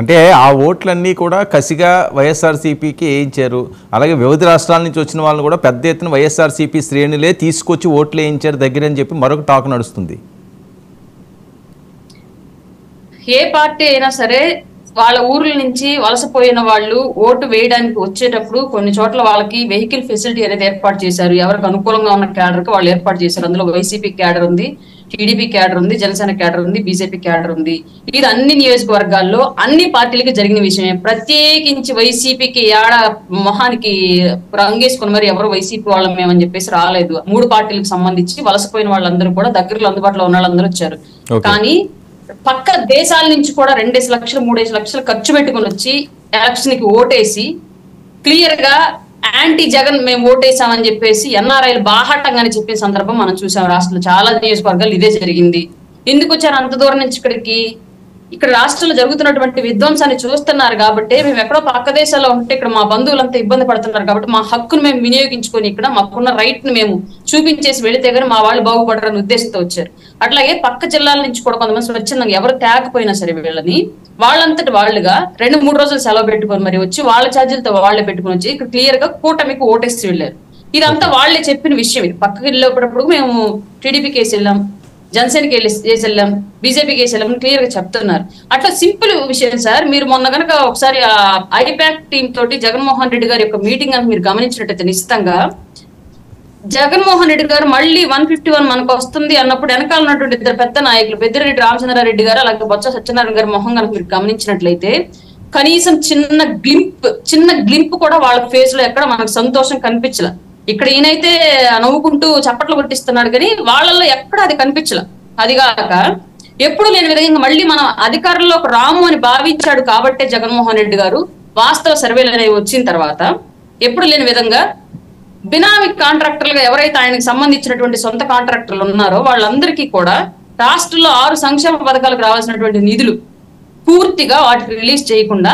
అంటే ఆ ఓట్లన్నీ కూడా కసిగా వైఎస్ఆర్సీపీకి వేయించారు. అలాగే వివిధ రాష్ట్రాల నుంచి వచ్చిన వాళ్ళని కూడా పెద్ద ఎత్తున వైఎస్ఆర్సీపీ శ్రేణులే తీసుకొచ్చి ఓట్లు వేయించారు దగ్గరని చెప్పి మరొక టాక్ నడుస్తుంది. ఏ పార్టీ అయినా సరే వాళ్ళ ఊర్ల నుంచి వలసపోయిన వాళ్ళు ఓటు వేయడానికి వచ్చేటప్పుడు కొన్ని చోట్ల వాళ్ళకి వెహికల్ ఫెసిలిటీ అనేది ఏర్పాటు చేశారు. ఎవరికి అనుకూలంగా ఉన్న క్యాడర్ కి వాళ్ళు ఏర్పాటు చేశారు. అందులో వైసీపీ క్యాడర్ ఉంది, టీడీపీ క్యాడర్ ఉంది, జనసేన క్యాడర్ ఉంది, బీజేపీ క్యాడర్ ఉంది. ఇది అన్ని నియోజకవర్గాల్లో అన్ని పార్టీలకి జరిగిన విషయమే. ప్రత్యేకించి వైసీపీకి మొహానికి రంగేసుకుని మరి ఎవరు వైసీపీ వాళ్ళం మేమని చెప్పేసి రాలేదు. 3 పార్టీలకు సంబంధించి వలసపోయిన వాళ్ళందరూ కూడా దగ్గరలో అందుబాటులో ఉన్న వాళ్ళందరూ వచ్చారు. కానీ పక్క దేశాల నుంచి కూడా 2 లక్షలు 3 లక్షలు ఖర్చు పెట్టుకుని వచ్చి ఎలక్షన్ కి ఓటేసి క్లియర్ గా యాంటీ జగన్ మేము ఓటేసామని చెప్పేసి ఎన్ఆర్ఐలు బాహాటంగానే చెప్పిన సందర్భం మనం చూసాం. రాష్ట్రంలో చాలా నియోజకవర్గాలు ఇదే జరిగింది. ఎందుకు వచ్చారు అంత దూరం నుంచి ఇక్కడికి? ఇక్కడ రాష్ట్రంలో జరుగుతున్నటువంటి విధ్వంసాన్ని చూస్తున్నారు కాబట్టి, మేము ఎక్కడో పక్క దేశాల్లో ఉంటే ఇక్కడ మా బంధువులంతా ఇబ్బంది పడుతున్నారు కాబట్టి మా హక్కును మేము వినియోగించుకొని ఇక్కడ మాకున్న రైట్ ని మేము చూపించేసి వెళితే గానీ మా వాళ్ళు బాగుపడరని ఉద్దేశంతో వచ్చారు. అట్లాగే పక్క జిల్లాల నుంచి కూడా కొంతమంది స్వచ్ఛందంగా ఎవరు తేకపోయినా సరే వీళ్ళని వాళ్ళంతటి వాళ్ళుగా 2-3 రోజులు సెలవు పెట్టుకొని మరి వచ్చి వాళ్ళ ఛార్జీలతో వాళ్ళే పెట్టుకుని వచ్చి ఇక్కడ క్లియర్ గా కూటమికి ఓటేసి వెళ్ళారు. ఇదంతా వాళ్ళే చెప్పిన విషయం. ఇది పక్కకి వెళ్ళేటప్పుడు మేము టీడీపీకి వేసి వెళ్ళాం, జనసేనకి వేసి వెళ్ళాం, బీజేపీకి వేసి వెళ్ళాం క్లియర్ గా చెప్తున్నారు. అట్లా సింపుల్ విషయం సార్. మీరు మొన్న గనక ఒకసారి ఐపాక్ టీమ్ తోటి జగన్మోహన్ రెడ్డి గారి యొక్క మీటింగ్ అని మీరు గమనించినట్టయితే నిశ్చితంగా జగన్మోహన్ రెడ్డి గారు మళ్ళీ 151 మనకు వస్తుంది అన్నప్పుడు వెనకాల ఉన్నటువంటి 2 పెద్ద నాయకులు పెద్దిరెడ్డి రామచంద్రారెడ్డి గారు అలాగే బొత్స సత్యనారాయణ గారి మొహం కనుక మీరు గమనించినట్లయితే కనీసం చిన్న గ్లింప్ కూడా వాళ్ళ ఫేస్ లో ఎక్కడ మనకు సంతోషం కనిపించలే. ఇక్కడ ఈయనైతే నవ్వుకుంటూ చప్పట్లు కొట్టిస్తున్నాడు కానీ వాళ్ళల్లో ఎక్కడ అది కనిపించలే. అదిగాక ఎప్పుడు లేని విధంగా మళ్ళీ మనం అధికారంలోకి రాము అని భావించాడు కాబట్టే జగన్మోహన్ రెడ్డి గారు వాస్తవ సర్వేలు అనేవి వచ్చిన తర్వాత ఎప్పుడు లేని విధంగా బినామీ కాంట్రాక్టర్లుగా ఎవరైతే ఆయనకు సంబంధించినటువంటి సొంత కాంట్రాక్టర్లు ఉన్నారో వాళ్ళందరికీ కూడా రాష్ట్రంలో 6 సంక్షేమ పథకాలకు రావాల్సినటువంటి నిధులు పూర్తిగా వాటికి రిలీజ్ చేయకుండా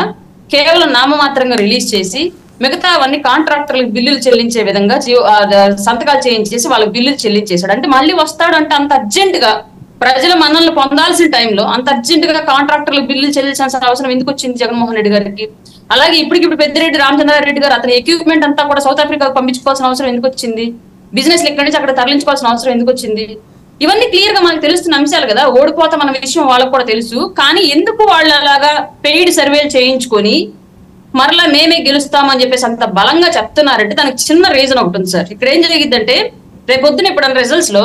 కేవలం నామమాత్రంగా రిలీజ్ చేసి మిగతావన్నీ కాంట్రాక్టర్లకు బిల్లులు చెల్లించే విధంగా సంతకాలు చేయించేసి వాళ్ళకి బిల్లులు చెల్లించేశాడు. అంటే మళ్ళీ వస్తాడు అంటే అంత అర్జెంట్ గా ప్రజల మన్ననలు పొందాల్సిన టైంలో అంత అర్జెంట్ గా కాంట్రాక్టర్లకు బిల్లులు చెల్లించాల్సిన అవసరం ఎందుకు వచ్చింది జగన్మోహన్ రెడ్డి గారికి? అలాగే ఇప్పుడు పెద్దిరెడ్డి రామచంద్రారెడ్డి గారు అతని ఎక్విప్మెంట్ అంతా కూడా సౌత్ ఆఫ్రికాకు పంపించుకోవాల్సిన అవసరం ఎందుకు వచ్చింది? బిజినెస్ ఎక్కడి నుంచి అక్కడ తరలించుకోవాల్సిన అవసరం ఎందుకు వచ్చింది? ఇవన్నీ క్లియర్ గా మనకు తెలుస్తున్న అంశాలు కదా. ఓడిపోతాం అన్న విషయం వాళ్ళకు కూడా తెలుసు. కానీ ఎందుకు వాళ్ళు అలాగా పెయిడ్ సర్వేలు చేయించుకొని మరలా మేమే గెలుస్తామని చెప్పేసి అంత బలంగా చెప్తున్నారంటే దానికి చిన్న రీజన్ ఒకటి ఉంది సార్. ఇక్కడ ఏం జరిగిద్దంటే రేపొద్దున ఇప్పుడు రిజల్ట్స్ లో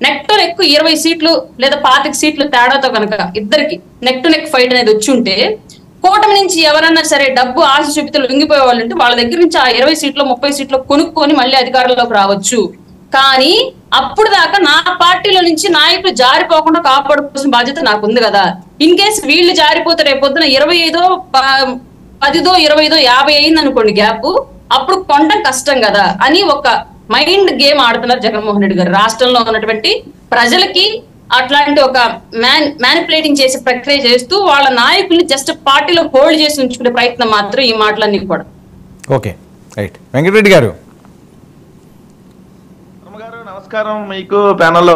నెక్ టు నెక్ 20 సీట్లు లేదా 25 సీట్లు తేడాతో కనుక ఇద్దరికి నెక్ టు నెక్ ఫైట్ అనేది వచ్చి ఉంటే కూటమి నుంచి ఎవరన్నా సరే డబ్బు ఆశ చూపితే లొంగిపోయే వాళ్ళు ఉంటే వాళ్ళ దగ్గర నుంచి ఆ 20 సీట్లు 30 సీట్లు కొనుక్కొని మళ్ళీ అధికారంలోకి రావచ్చు. కానీ అప్పుడు దాకా నా పార్టీలో నుంచి నాయకులు జారిపోకుండా కాపాడుకోవాల్సిన బాధ్యత నాకు ఉంది కదా. ఇన్ కేసు వీళ్ళు జారిపోతే రేపొద్దున 25 10 25 50 అయింది అనుకోండి గ్యాప్, అప్పుడు కొనడం కష్టం కదా అని ఒక మైండ్ గేమ్ ఆడుతున్నారు జగన్మోహన్ రెడ్డి గారు. రాష్ట్రంలో ఉన్నటువంటి ప్రజలకి అట్లాంటి ఒక మ్యానిపులేటింగ్ చేసే ప్రక్రియ చేస్తూ వాళ్ళ నాయకుల్ని జస్ట్ పార్టీలో హోల్డ్ చేసి ఉంచుకునే ప్రయత్నం మాత్రం ఈ మాటలన్నీ కూడా. Okay right. వెంకటరెడ్డి గారు నమస్కారం మీకు ప్యానల్లో